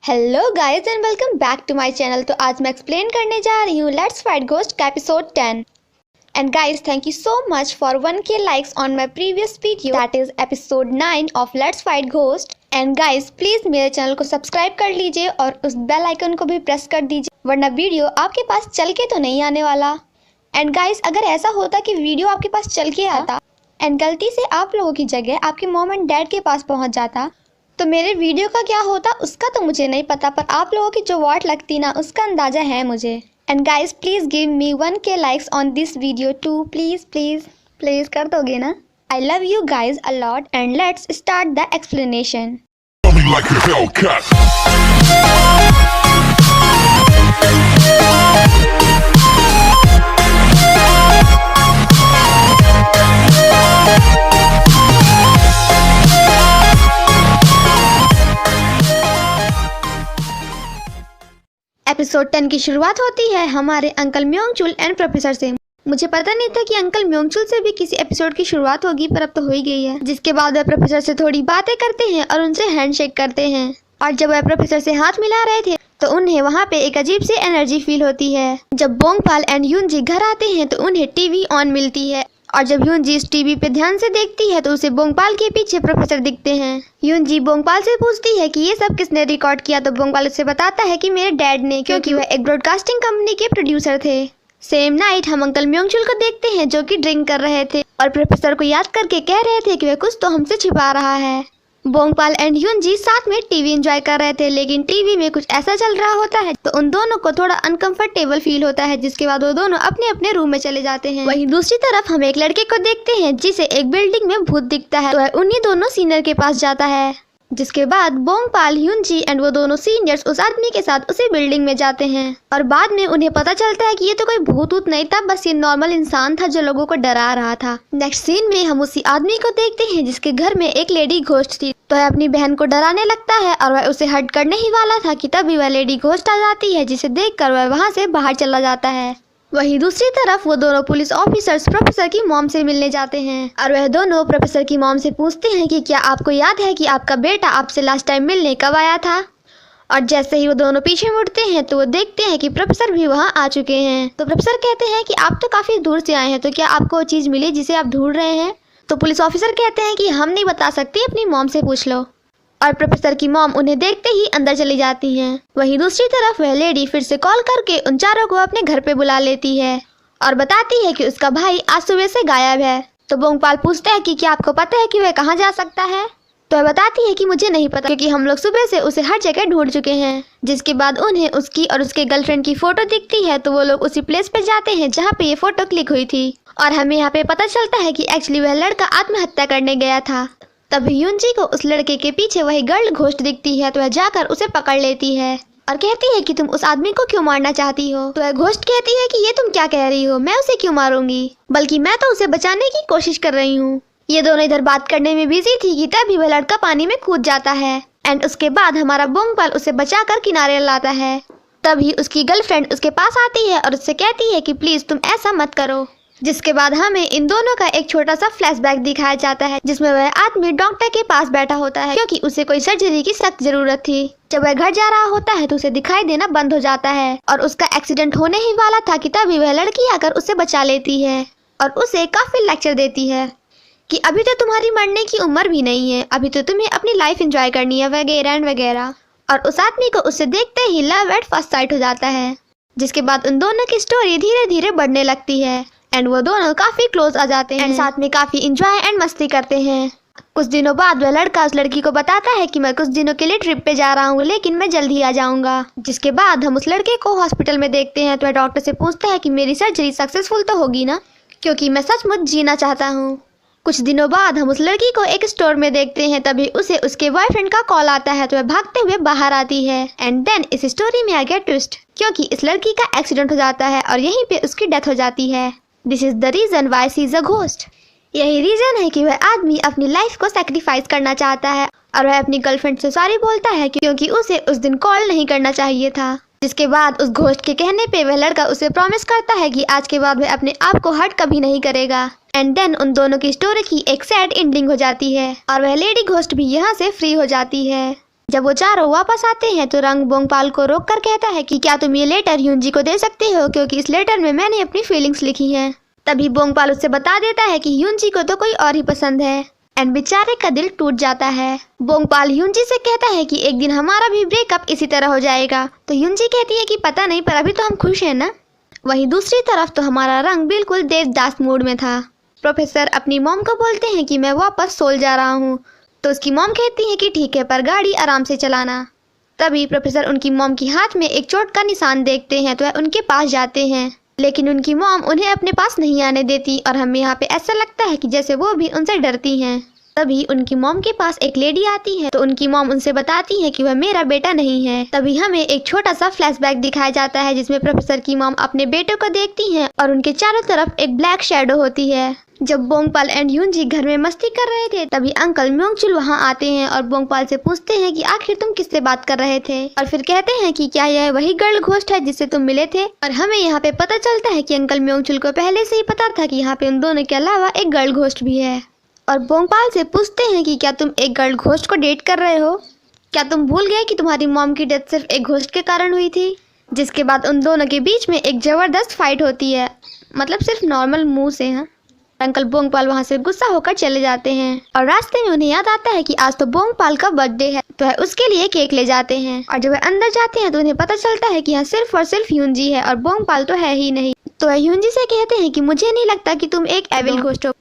Hello guys and welcome back to my channel. तो आज मैं एक्सप्लेन करने जा रही हूँ लेट्स फाइट घोस्ट का episode 10। And guys thank you so much for 1K likes on my previous video that is episode 9 of let's fight ghost. And guys please मेरे channel को सब्सक्राइब कर लीजिए और उस बेल आइकन को भी press कर दीजिए, वरना वीडियो आपके पास चल के तो नहीं आने वाला। एंड गाइस अगर ऐसा होता कि वीडियो आपके पास चल के आता एंड गलती से आप लोगों की जगह आपके मॉम एंड डैड के पास पहुंच जाता तो मेरे वीडियो का क्या होता उसका तो मुझे नहीं पता, पर आप लोगों की जो वॉट लगती ना उसका अंदाज़ा है मुझे। And guys please give me 1K likes on this video too, please please please कर दोगे ना। I love you guys a lot and let's start the explanation. Episode 10 की शुरुआत होती है हमारे अंकल म्योंगचुल एंड प्रोफेसर से। मुझे पता नहीं था कि अंकल म्योंगचुल से भी किसी एपिसोड की शुरुआत होगी, पर अब तो हो ही गई है। जिसके बाद वह प्रोफेसर से थोड़ी बातें करते हैं और उनसे हैंडशेक करते हैं। और जब वह प्रोफेसर से हाथ मिला रहे थे तो उन्हें वहाँ पे एक अजीब सी एनर्जी फील होती है। जब बोंगपाल एंड यूनजी घर आते हैं तो उन्हें टीवी ऑन मिलती है और जब यूनजी इस टीवी पे ध्यान से देखती है तो उसे बोंगपाल के पीछे प्रोफेसर दिखते हैं। यूनजी बोंगपाल से पूछती है कि ये सब किसने रिकॉर्ड किया, तो बोंगपाल उसे बताता है कि मेरे डैड ने, क्योंकि वह एक ब्रॉडकास्टिंग कंपनी के प्रोड्यूसर थे। सेम नाइट हम अंकल म्योंगचुल को देखते हैं जो कि ड्रिंक कर रहे थे और प्रोफेसर को याद करके कह रहे थे कि वह कुछ तो हमसे छिपा रहा है। बोंगपाल एंड यूनजी साथ में टीवी एंजॉय कर रहे थे, लेकिन टीवी में कुछ ऐसा चल रहा होता है तो उन दोनों को थोड़ा अनकंफर्टेबल फील होता है, जिसके बाद वो दोनों अपने अपने रूम में चले जाते हैं। वहीं दूसरी तरफ हम एक लड़के को देखते हैं जिसे एक बिल्डिंग में भूत दिखता है, तो वह उन्हीं दोनों सीनियर के पास जाता है। जिसके बाद बोंगपाल, यूनजी एंड वो दोनों सीनियर्स उस आदमी के साथ उसी बिल्डिंग में जाते हैं और बाद में उन्हें पता चलता है कि ये तो कोई भूत नहीं था, बस ये नॉर्मल इंसान था जो लोगों को डरा रहा था। नेक्स्ट सीन में हम उसी आदमी को देखते हैं जिसके घर में एक लेडी घोस्ट थी, तो वह अपनी बहन को डराने लगता है और वह उसे हर्ट करने ही वाला था कि तभी वह लेडी घोस्ट आ जाती है, जिसे देखकर वह वहाँ से बाहर चला जाता है। वहीं दूसरी तरफ वो दोनों पुलिस ऑफिसर्स प्रोफेसर की मॉम से मिलने जाते हैं और वह दोनों प्रोफेसर की मॉम से पूछते हैं कि क्या आपको याद है कि आपका बेटा आपसे लास्ट टाइम मिलने कब आया था। और जैसे ही वो दोनों पीछे मुड़ते हैं तो वो देखते हैं कि प्रोफेसर भी वहाँ आ चुके हैं। तो प्रोफेसर कहते हैं कि आप तो काफ़ी दूर से आए हैं, तो क्या आपको वो चीज़ मिली जिसे आप ढूंढ रहे हैं। तो पुलिस ऑफिसर कहते हैं कि हम नहीं बता सकते, अपनी मॉम से पूछ लो। और प्रोफेसर की मॉम उन्हें देखते ही अंदर चली जाती हैं। वहीं दूसरी तरफ वह लेडी फिर से कॉल करके उन चारों को अपने घर पे बुला लेती है और बताती है कि उसका भाई आज सुबह से गायब है। तो बोंगपाल पूछता है कि क्या आपको पता है कि वह कहाँ जा सकता है। तो वह बताती है कि मुझे नहीं पता, क्योंकि हम लोग सुबह से उसे हर जगह ढूंढ चुके हैं। जिसके बाद उन्हें उसकी और उसके गर्लफ्रेंड की फोटो दिखती है, तो वो लोग उसी प्लेस पे जाते हैं जहाँ पे ये फोटो क्लिक हुई थी और हमें यहाँ पे पता चलता है कि एक्चुअली वह लड़का आत्महत्या करने गया था। तभी यूनजी को उस लड़के के पीछे वही गर्ल घोस्ट दिखती है, तो वह जाकर उसे पकड़ लेती है और कहती है कि तुम उस आदमी को क्यों मारना चाहती हो। तो वह घोस्ट कहती है कि ये तुम क्या कह रही हो, मैं उसे क्यों मारूंगी, बल्कि मैं तो उसे बचाने की कोशिश कर रही हूँ। ये दोनों इधर बात करने में बिजी थी कि तभी वह लड़का पानी में कूद जाता है एंड उसके बाद हमारा बोंगपाल उसे बचाकर किनारे लाता है। तभी उसकी गर्लफ्रेंड उसके पास आती है और उससे कहती है कि प्लीज तुम ऐसा मत करो। जिसके बाद हमें इन दोनों का एक छोटा सा फ्लैशबैक दिखाया जाता है, जिसमें वह आदमी डॉक्टर के पास बैठा होता है क्योंकि उसे कोई सर्जरी की सख्त जरूरत थी। जब वह घर जा रहा होता है तो उसे दिखाई देना बंद हो जाता है और उसका एक्सीडेंट होने ही वाला था कि तभी वह लड़की आकर उसे बचा लेती है और उसे काफी लेक्चर देती है कि अभी तो तुम्हारी मरने की उम्र भी नहीं है, अभी तो तुम्हें अपनी लाइफ एंजॉय करनी है वगैरह एंड वगैरह। और उस आदमी को उससे देखते ही लव एट फर्स्ट साइट हो जाता है। जिसके बाद उन दोनों की स्टोरी धीरे धीरे बढ़ने लगती है एंड वो दोनों काफी क्लोज आ जाते हैं एंड साथ में काफी एंजॉय एंड मस्ती करते हैं। कुछ दिनों बाद वह लड़का उस लड़की को बताता है कि मैं कुछ दिनों के लिए ट्रिप पे जा रहा हूँ, लेकिन मैं जल्दी आ जाऊंगा। जिसके बाद हम उस लड़के को हॉस्पिटल में देखते हैं, तो वह डॉक्टर से पूछता है कि मेरी सर्जरी सक्सेसफुल तो होगी ना, क्योंकि मैं सचमुच जीना चाहता हूँ। कुछ दिनों बाद हम उस लड़की को एक स्टोर में देखते हैं, तभी उसे उसके बॉयफ्रेंड का कॉल आता है, तो वह भागते हुए बाहर आती है एंड देन इस स्टोरी में आ गया ट्विस्ट, क्योंकि इस लड़की का एक्सीडेंट हो जाता है और यहीं पे उसकी डेथ हो जाती है। This is the reason why she is a ghost. यही रीजन है कि वह आदमी अपनी लाइफ को सैक्रिफाइस करना चाहता है और वह अपनी गर्लफ्रेंड से सॉरी बोलता है क्योंकि उसे उस दिन कॉल नहीं करना चाहिए था। जिसके बाद उस घोस्ट के कहने पे वह लड़का उसे प्रॉमिस करता है कि आज के बाद वह अपने आप को हर्ट कभी नहीं करेगा एंड देन उन दोनों की स्टोरी की एक सैड एंडिंग हो जाती है और वह लेडी घोस्ट भी यहाँ से फ्री हो जाती है। जब वो चारों वापस आते हैं तो रंग बोंगपाल को रोक कर कहता है कि क्या तुम ये लेटर ह्यूनजी को दे सकते हो, क्योंकि इस लेटर में मैंने अपनी फीलिंग्स लिखी हैं। तभी बोंगपाल उससे बता देता है कि ह्यूनजी को तो कोई और ही पसंद है एंड बेचारे का दिल टूट जाता है। बोंगपाल ह्यूनजी से कहता है कि एक दिन हमारा भी ब्रेकअप इसी तरह हो जाएगा। तो ह्यूनजी कहती है कि पता नहीं, पर अभी तो हम खुश हैं ना। वहीं दूसरी तरफ तो हमारा रंग बिल्कुल देवदास मूड में था। प्रोफेसर अपनी मॉम को बोलते हैं कि मैं वापस सोल जा रहा हूँ। तो उसकी मॉम कहती है कि ठीक है, पर गाड़ी आराम से चलाना। तभी प्रोफेसर उनकी मॉम के हाथ में एक चोट का निशान देखते हैं तो वह उनके पास जाते हैं, लेकिन उनकी मॉम उन्हें अपने पास नहीं आने देती और हमें यहाँ पे ऐसा लगता है कि जैसे वो भी उनसे डरती हैं। तभी उनकी मॉम के पास एक लेडी आती है तो उनकी मॉम उनसे बताती है कि वह मेरा बेटा नहीं है। तभी हमें एक छोटा सा फ्लैशबैक दिखाया जाता है जिसमें प्रोफेसर की मॉम अपने बेटे को देखती हैं और उनके चारों तरफ एक ब्लैक शैडो होती है। जब बोंगपाल एंड ह्यूनजी घर में मस्ती कर रहे थे तभी अंकल म्योंगचुल वहां आते हैं और बोंगपाल से पूछते हैं कि आखिर तुम किससे बात कर रहे थे, और फिर कहते हैं कि क्या यह वही गर्ल घोस्ट है जिससे तुम मिले थे। और हमें यहाँ पे पता चलता है कि अंकल म्योंगचुल को पहले से ही पता था कि यहाँ पे उन दोनों के अलावा एक गर्ल घोस्ट भी है। और बोंगपाल से पूछते हैं कि क्या तुम एक गर्ल घोस्ट को डेट कर रहे हो, क्या तुम भूल गए कि तुम्हारी मॉम की डेथ सिर्फ एक घोस्ट के कारण हुई थी। जिसके बाद उन दोनों के बीच में एक जबरदस्त फाइट होती है, मतलब सिर्फ नॉर्मल मुंह से। हाँ, अंकल बोंगपाल वहां से गुस्सा होकर चले जाते हैं और रास्ते में उन्हें याद आता है कि आज तो बोंगपाल का बर्थडे है, तो वह उसके लिए केक ले जाते हैं। और जब वह अंदर जाते हैं तो उन्हें पता चलता है कि यहाँ सिर्फ और सिर्फ ह्यूनजी है और बोंगपाल तो है ही नहीं। तो वह ह्यूनजी से कहते हैं कि मुझे नहीं लगता कि तुम एक एविल घोस्ट हो,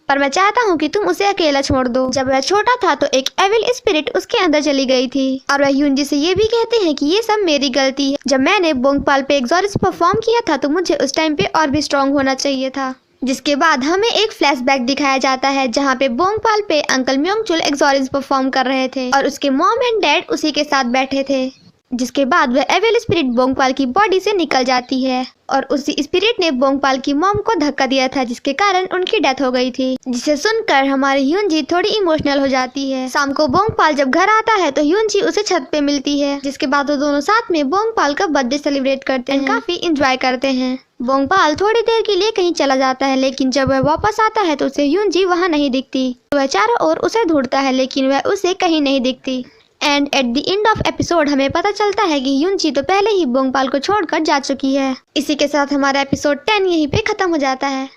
पर मैं चाहता हूँ कि तुम उसे अकेला छोड़ दो। जब वह छोटा था तो एक एविल स्पिरिट उसके अंदर चली गई थी। और वह ह्यूनजी से ये भी कहते हैं कि ये सब मेरी गलती है। जब मैंने बोंगपाल पे एक्सोर्सिज्म परफॉर्म किया था तो मुझे उस टाइम पे और भी स्ट्रॉन्ग होना चाहिए था। जिसके बाद हमें एक फ्लैशबैक दिखाया जाता है जहाँ पे बोंगपाल पे अंकल म्योंगचुल एक्सोर्सिज्म परफॉर्म कर रहे थे और उसके मॉम एंड डैड उसी के साथ बैठे थे। जिसके बाद वह एविल स्पिरिट बोंगपाल की बॉडी से निकल जाती है और उसी स्पिरिट ने बोंगपाल की मॉम को धक्का दिया था, जिसके कारण उनकी डेथ हो गई थी। जिसे सुनकर हमारी ह्यूनजी थोड़ी इमोशनल हो जाती है। शाम को बोंगपाल जब घर आता है तो ह्यूनजी उसे छत पे मिलती है, जिसके बाद वो दोनों साथ में बोंगपाल का बर्थडे सेलिब्रेट करते हैं, काफी इंजॉय करते हैं। बोंगपाल थोड़ी देर के लिए कहीं चला जाता है, लेकिन जब वह वापस आता है तो उसे ह्यूनजी वहाँ नहीं दिखती। तो वह चारों ओर उसे ढूंढता है, लेकिन वह उसे कहीं नहीं दिखती। And at the end of episode हमें पता चलता है कि ह्यूनजी तो पहले ही बोंगपाल को छोड़कर जा चुकी है। इसी के साथ हमारा एपिसोड 10 यहीं पे खत्म हो जाता है।